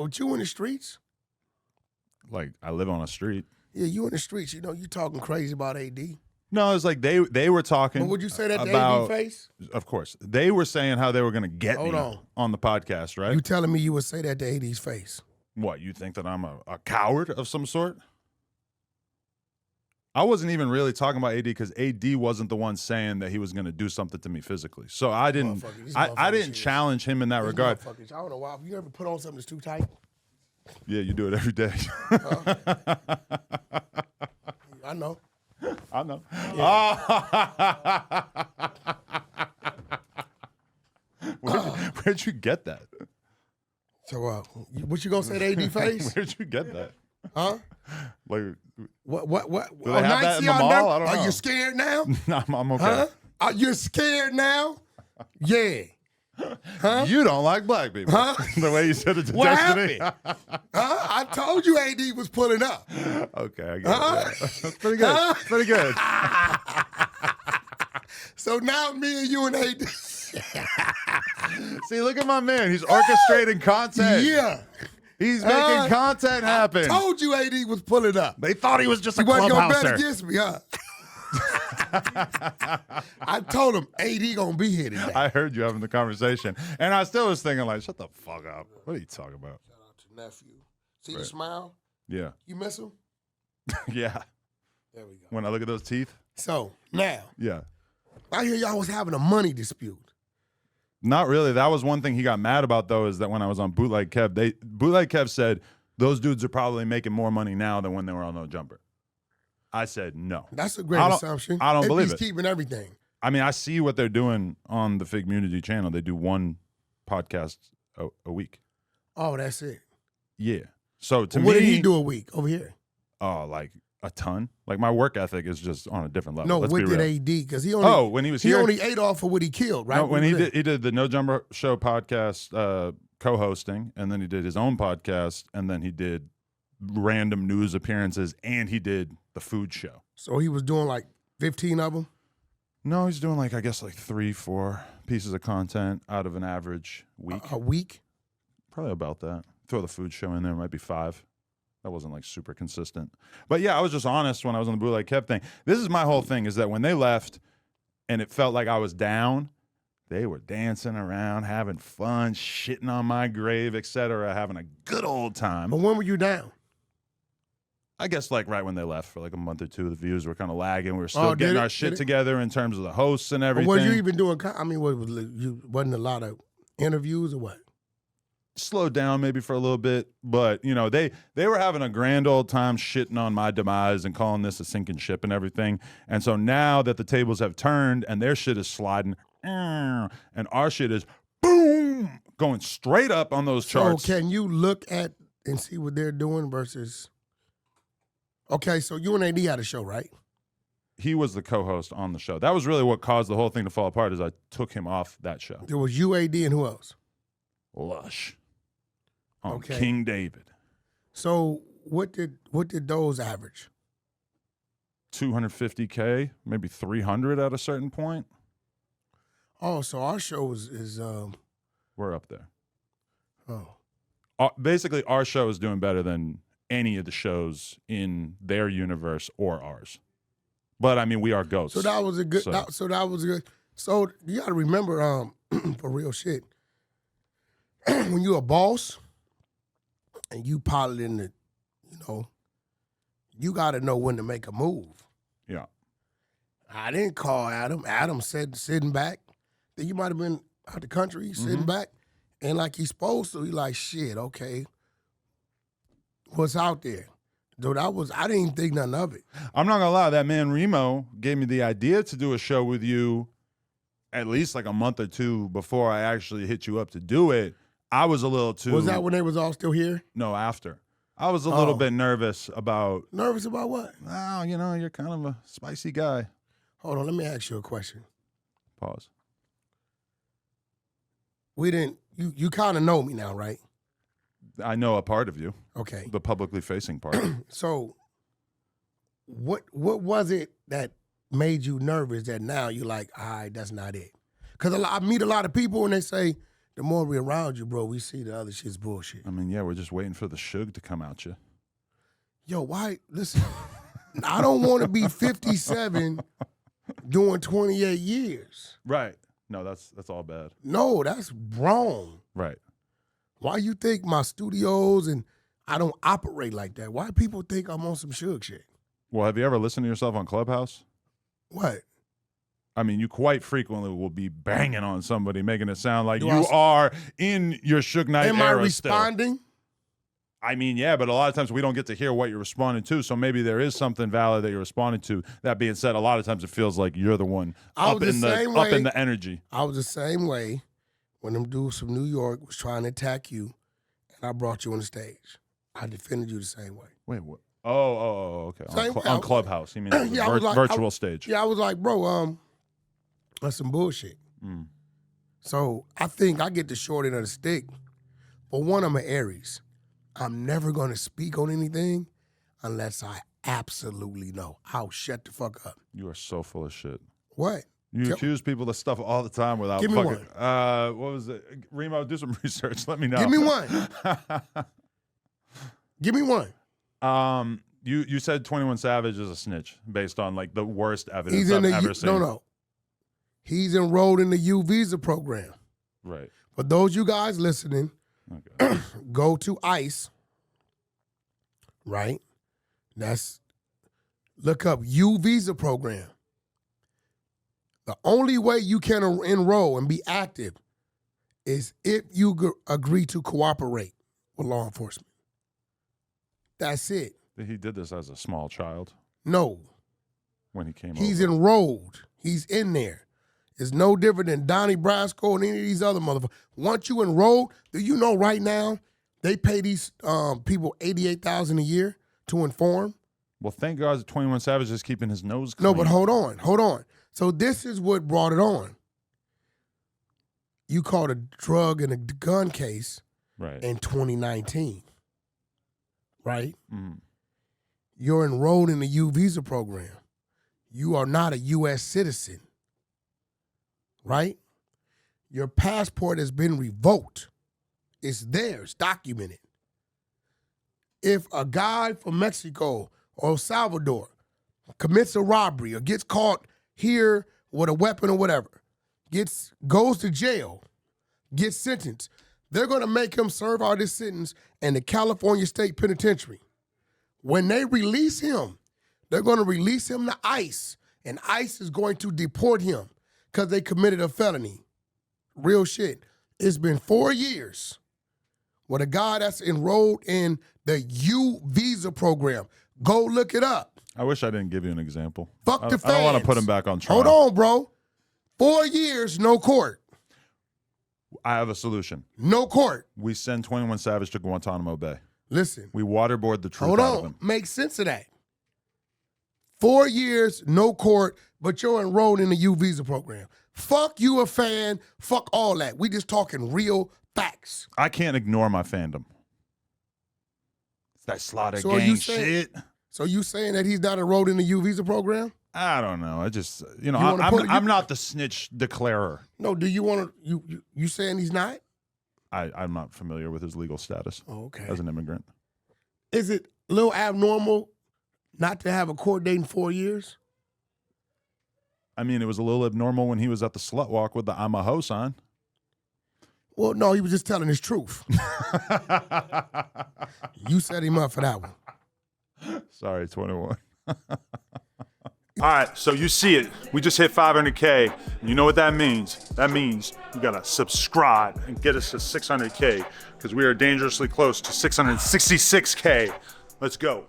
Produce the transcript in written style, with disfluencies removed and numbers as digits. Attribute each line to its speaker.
Speaker 1: But you in the streets?
Speaker 2: Like, I live on a street.
Speaker 1: Yeah, you in the streets. You talking crazy about AD.
Speaker 2: No, it's like they were talking.
Speaker 1: But would you say that
Speaker 2: about,
Speaker 1: to AD face?
Speaker 2: Of course. They were saying how they were going to get me on the podcast, right?
Speaker 1: You telling me you would say that to AD's face?
Speaker 2: What, you think that I'm a coward of some sort? I wasn't even really talking about AD because AD wasn't the one saying that he was going to do something to me physically. So I didn't challenge him in that regard.
Speaker 1: I don't know why. You ever put on something that's too tight?
Speaker 2: Yeah, you do it every day.
Speaker 1: I know.
Speaker 2: I know. Yeah. Where'd you get that?
Speaker 1: So, what you gonna say to AD face?
Speaker 2: Where'd you get that?
Speaker 1: Huh?
Speaker 2: Like,
Speaker 1: what?
Speaker 2: Do they have that in the mall? I don't know.
Speaker 1: Are you scared now?
Speaker 2: I'm okay.
Speaker 1: Huh? Are you scared now? Yeah. Huh?
Speaker 2: You don't like black people.
Speaker 1: Huh?
Speaker 2: The way you said it to
Speaker 1: What
Speaker 2: Destiny.
Speaker 1: happened? Huh? I told you AD was pulling up.
Speaker 2: Okay, I get it. Yeah. That's pretty good. Huh? Pretty good.
Speaker 1: So now me and you and AD.
Speaker 2: See, look at my man. He's orchestrating content.
Speaker 1: Yeah.
Speaker 2: He's making content happen.
Speaker 1: I told you AD was pulling up.
Speaker 2: They thought he was just a
Speaker 1: clubhouser. He wasn't going to bet against me, huh? I told him AD gonna be here today.
Speaker 2: I heard you having the conversation, and I still was thinking like, "Shut the fuck up! What are you talking about?"
Speaker 1: Shout out to nephew. See the smile?
Speaker 2: Yeah.
Speaker 1: You miss him?
Speaker 2: Yeah.
Speaker 1: There we go.
Speaker 2: When I look at those teeth.
Speaker 1: So now,
Speaker 2: yeah,
Speaker 1: I hear y'all was having a money dispute.
Speaker 2: Not really. That was one thing he got mad about though. Is that when I was on Bootleg Kev, Bootleg Kev said those dudes are probably making more money now than when they were on No Jumper. I said no.
Speaker 1: That's a great assumption.
Speaker 2: I don't believe it.
Speaker 1: He's keeping everything.
Speaker 2: I mean, I see what they're doing on the Fig Community channel. They do one podcast a week.
Speaker 1: Oh, that's it.
Speaker 2: Yeah. So to me,
Speaker 1: what did he do a week over here?
Speaker 2: Oh, like a ton. Like my work ethic is just on a different level.
Speaker 1: No,
Speaker 2: Let's
Speaker 1: what
Speaker 2: be
Speaker 1: did
Speaker 2: real.
Speaker 1: AD? Because he only
Speaker 2: when he was here,
Speaker 1: he only ate off of what he killed, right?
Speaker 2: No, when he did the No Jumper Show podcast co-hosting, and then he did his own podcast, and then he did random news appearances, and he did the food show.
Speaker 1: So he was doing like 15 of them?
Speaker 2: No, he's doing like 3-4 pieces of content out of an average week.
Speaker 1: A week?
Speaker 2: Probably about that. Throw the food show in there, might be 5. That wasn't like super consistent. But yeah, I was just honest when I was on the Bootleg Kev thing. This is my whole thing, is that when they left and it felt like I was down, they were dancing around, having fun, shitting on my grave, etc., having a good old time.
Speaker 1: But when were you down?
Speaker 2: I guess like right when they left for like a month or two, the views were kind of lagging. We were still getting our shit together in terms of the hosts and everything.
Speaker 1: But were you even doing, I mean, wasn't a lot of interviews or what?
Speaker 2: Slowed down maybe for a little bit, but they were having a grand old time shitting on my demise and calling this a sinking ship and everything. And so now that the tables have turned and their shit is sliding, and our shit is boom going straight up on those charts.
Speaker 1: So can you look at and see what they're doing versus? Okay, so you and AD had a show, right?
Speaker 2: He was the co-host on the show. That was really what caused the whole thing to fall apart. Is I took him off that show.
Speaker 1: There was you, AD, and who else?
Speaker 2: Lush. On King David.
Speaker 1: So what did those average?
Speaker 2: 250K, maybe 300 at a certain point.
Speaker 1: Oh, so our show is
Speaker 2: we're up there.
Speaker 1: Oh.
Speaker 2: Basically, our show is doing better than any of the shows in their universe or ours. But I mean, we are ghosts.
Speaker 1: So that was a good. So you got to remember, for real shit, when you're a boss and you piloting the, you got to know when to make a move.
Speaker 2: Yeah.
Speaker 1: I didn't call Adam. Adam said sitting back. Then you might have been out the country sitting back, and like he's supposed to, he like, shit, okay, what's out there? Dude, I didn't even think nothing of it.
Speaker 2: I'm not gonna lie, that man Remo gave me the idea to do a show with you at least like a month or two before I actually hit you up to do it. I was a little too.
Speaker 1: Was that when they was all still here?
Speaker 2: No, after. I was a little bit nervous about.
Speaker 1: Nervous about what?
Speaker 2: Oh, you're kind of a spicy guy.
Speaker 1: Hold on, let me ask you a question.
Speaker 2: Pause.
Speaker 1: You kind of know me now, right?
Speaker 2: I know a part of you.
Speaker 1: Okay.
Speaker 2: The publicly facing part.
Speaker 1: So what was it that made you nervous that now you're like, all right, that's not it? Because I meet a lot of people and they say, the more we're around you, bro, we see the other shit's bullshit.
Speaker 2: I mean, yeah, we're just waiting for the sugar to come out you.
Speaker 1: Yo, why? Listen, I don't want to be 57 doing 28 years.
Speaker 2: Right. No, that's all bad.
Speaker 1: No, that's wrong.
Speaker 2: Right.
Speaker 1: Why you think my studios and I don't operate like that? Why people think I'm on some Suge shit?
Speaker 2: Well, have you ever listened to yourself on Clubhouse?
Speaker 1: What?
Speaker 2: I mean, you quite frequently will be banging on somebody, making it sound like
Speaker 1: Do
Speaker 2: you are in your Suge Knight
Speaker 1: Am
Speaker 2: era
Speaker 1: I responding?
Speaker 2: still. I mean, yeah, but a lot of times we don't get to hear what you're responding to, so maybe there is something valid that you're responding to. That being said, a lot of times it feels like you're the one up in the energy.
Speaker 1: I was the same way when them dudes from New York was trying to attack you, and I brought you on the stage. I defended you the same way.
Speaker 2: Wait, what? Oh, okay. On Clubhouse, you mean
Speaker 1: yeah,
Speaker 2: virtual stage?
Speaker 1: Yeah, I was like, bro, that's some bullshit.
Speaker 2: Mm.
Speaker 1: So I think I get the short end of the stick. But one, I'm an Aries. I'm never going to speak on anything unless I absolutely know. I'll shut the fuck up.
Speaker 2: You are so full of shit.
Speaker 1: What?
Speaker 2: You accuse people of stuff all the time without
Speaker 1: Give me
Speaker 2: fucking.
Speaker 1: one.
Speaker 2: What was it? Remo, do some research. Let me know.
Speaker 1: Give me one. Give me one.
Speaker 2: You said 21 Savage is a snitch based on like the worst evidence I've ever seen.
Speaker 1: No. He's enrolled in the U visa program.
Speaker 2: Right.
Speaker 1: For those you guys listening,
Speaker 2: okay.
Speaker 1: Go to ICE. Right. Look up U visa program. The only way you can enroll and be active is if you agree to cooperate with law enforcement. That's it.
Speaker 2: He did this as a small child.
Speaker 1: No.
Speaker 2: When he came
Speaker 1: He's
Speaker 2: over.
Speaker 1: enrolled. He's in there. It's no different than Donnie Brasco and any of these other motherfuckers. Once you enroll, do you know right now they pay these people $88,000 a year to inform?
Speaker 2: Well, thank God that 21 Savage is keeping his nose clean.
Speaker 1: No, but hold on. So this is what brought it on. You caught a drug and a gun case in 2019, right?
Speaker 2: Mm.
Speaker 1: You're enrolled in the U visa program. You are not a U.S. citizen, right? Your passport has been revoked. It's there. It's documented. If a guy from Mexico or El Salvador commits a robbery or gets caught here with a weapon or whatever, goes to jail, gets sentenced, they're going to make him serve out his sentence in the California State Penitentiary. When they release him, they're going to release him to ICE, and ICE is going to deport him because they committed a felony. Real shit. It's been 4 years with a guy that's enrolled in the U visa program. Go look it up.
Speaker 2: I wish I didn't give you an example.
Speaker 1: Fuck the fans.
Speaker 2: I don't want to put him back on trial.
Speaker 1: Hold on, bro. 4 years, no court.
Speaker 2: I have a solution.
Speaker 1: No court.
Speaker 2: We send 21 Savage to Guantanamo Bay.
Speaker 1: Listen.
Speaker 2: We waterboard the truth
Speaker 1: Hold
Speaker 2: out of
Speaker 1: on.
Speaker 2: him.
Speaker 1: Make sense of that. 4 years, no court, but you're enrolled in the U visa program. Fuck you a fan. Fuck all that. We just talking real facts.
Speaker 2: I can't ignore my fandom. It's that slaughter gang shit.
Speaker 1: So you saying that he's not enrolled in the U visa program?
Speaker 2: I don't know. I just, I'm not the snitch declarer.
Speaker 1: No, do you want to, you saying he's not?
Speaker 2: I'm not familiar with his legal status as an immigrant.
Speaker 1: Is it a little abnormal not to have a court date in 4 years?
Speaker 2: I mean, it was a little abnormal when he was at the slut walk with the I'm a hoe sign.
Speaker 1: Well, no, he was just telling his truth. You set him up for that one.
Speaker 2: Sorry, 21. All right, so you see it. We just hit 500K. And you know what that means? That means you gotta subscribe and get us to 600K because we are dangerously close to 666K. Let's go.